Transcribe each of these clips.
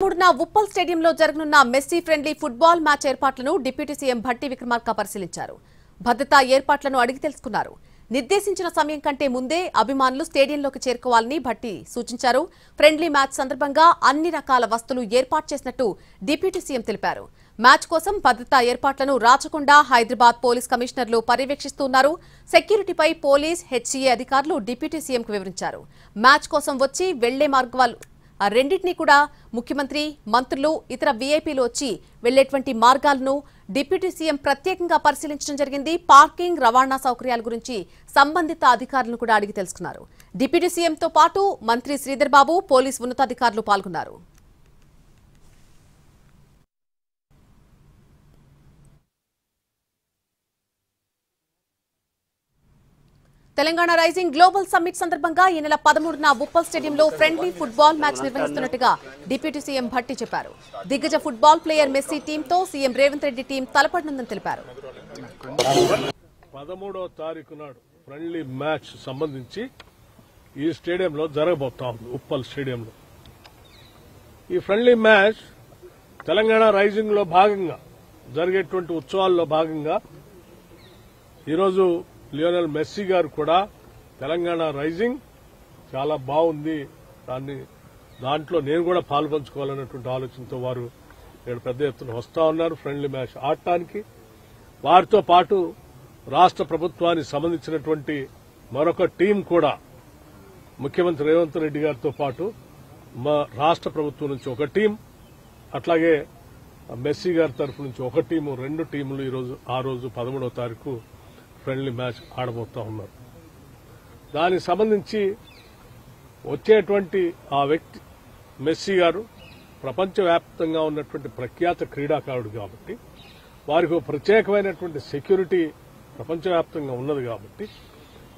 మూడున ఉప్పల్ స్టేడియంలో జరగనున్న మెస్సీ ఫ్రెండ్లీ ఫుట్బాల్ మ్యాచ్ ఏర్పాట్లను డిప్యూటీ సీఎం భట్టి విక్రమార్క పరిశీలించారు. భద్రతా ఏర్పాట్లను అడిగి తెలుసుకున్నారు. నిర్దేశించిన సమయం కంటే ముందే అభిమానులు స్టేడియంలోకి చేరుకోవాలని భట్టి సూచించారు. ఫ్రెండ్లీ మ్యాచ్ సందర్భంగా అన్ని రకాల వసతులు ఏర్పాటు చేసినట్టు డిప్యూటీ సీఎం తెలిపారు. మ్యాచ్ కోసం భద్రతా ఏర్పాట్లను రాచకొండ, హైదరాబాద్ పోలీస్ కమిషనర్లు పర్యవేక్షిస్తున్నారు. సెక్యూరిటీపై పోలీస్, హెచ్సీఏ అధికారులు డిప్యూటీ సీఎంకు వివరించారు. మ్యాచ్ కోసం వచ్చి వెళ్లే మార్గాలు ఆ రెండింటినీ కూడా ముఖ్యమంత్రి, మంత్రులు, ఇతర వీఐపీలు వచ్చి వెళ్లేటువంటి మార్గాలను డిప్యూటీ సీఎం ప్రత్యేకంగా పరిశీలించడం జరిగింది. పార్కింగ్, రవాణా సౌకర్యాల గురించి సంబంధిత అధికారులను కూడా అడిగి తెలుసుకున్నారు. డిప్యూటీ సీఎంతో పాటు మంత్రి శ్రీధర్ బాబు, పోలీస్ ఉన్నతాధికారులు పాల్గొన్నారు. తెలంగాణ రైజింగ్ గ్లోబల్ సమ్మిట్ సందర్భంగా ఈ నెల 13న ఉప్పల్ స్టేడియంలో ఫ్రెండ్లీ ఫుట్బాల్ మ్యాచ్ నిర్వహిస్తున్నట్టుగా డిప్యూటీ సీఎం భట్టి చెప్పారు. దిగ్గజ ఫుట్బాల్ ప్లేయర్ మెస్సీ టీంతో సీఎం రేవంత్ రెడ్డి టీం తలపడనుందని తెలిపారు. 13వ తారీఖు నాడు ఫ్రెండ్లీ మ్యాచ్ సంబంధించి ఈ స్టేడియంలో జరగబోతా ఉంది, ఉప్పల్ స్టేడియంలో. ఈ ఫ్రెండ్లీ మ్యాచ్ తెలంగాణ రైజింగ్ లో భాగంగా జరిగేటువంటి ఉత్సవాల్లో భాగంగా ఈరోజు లియోనెల్ మెస్సీ గారు కూడా తెలంగాణ రైజింగ్ చాలా బాగుంది, దాంట్లో నేను కూడా పాల్పంచుకోవాలన్నటువంటి ఆలోచనతో వారు ఇక్కడ పెద్ద ఎత్తున వస్తా ఉన్నారు ఫ్రెండ్లీ మ్యాచ్ ఆడటానికి. వారితో పాటు రాష్ట్ర ప్రభుత్వానికి సంబంధించినటువంటి మరొక టీం కూడా ముఖ్యమంత్రి రేవంత్ రెడ్డి గారితో పాటు మా రాష్ట్ర ప్రభుత్వం నుంచి ఒక టీం, అట్లాగే మెస్సీ గారి తరఫు నుంచి ఒక టీము, రెండు టీములు ఈరోజు ఆ రోజు 13వ తారీఖు ఫ్రెండ్లీ మ్యాచ్ ఆడబోతా ఉన్నారు. దానికి సంబంధించి వచ్చేటువంటి ఆ వ్యక్తి మెస్సీ గారు ప్రపంచవ్యాప్తంగా ఉన్నటువంటి ప్రఖ్యాత క్రీడాకారుడు కాబట్టి వారికి ఒక ప్రత్యేకమైనటువంటి సెక్యూరిటీ ప్రపంచవ్యాప్తంగా ఉన్నది కాబట్టి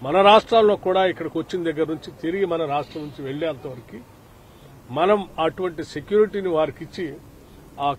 మన రాష్ట్రాల్లో కూడా ఇక్కడికి వచ్చిన దగ్గర నుంచి తిరిగి మన రాష్ట్రం నుంచి వెళ్లేంతవరకు మనం అటువంటి సెక్యూరిటీని వారికి ఇచ్చి ఆ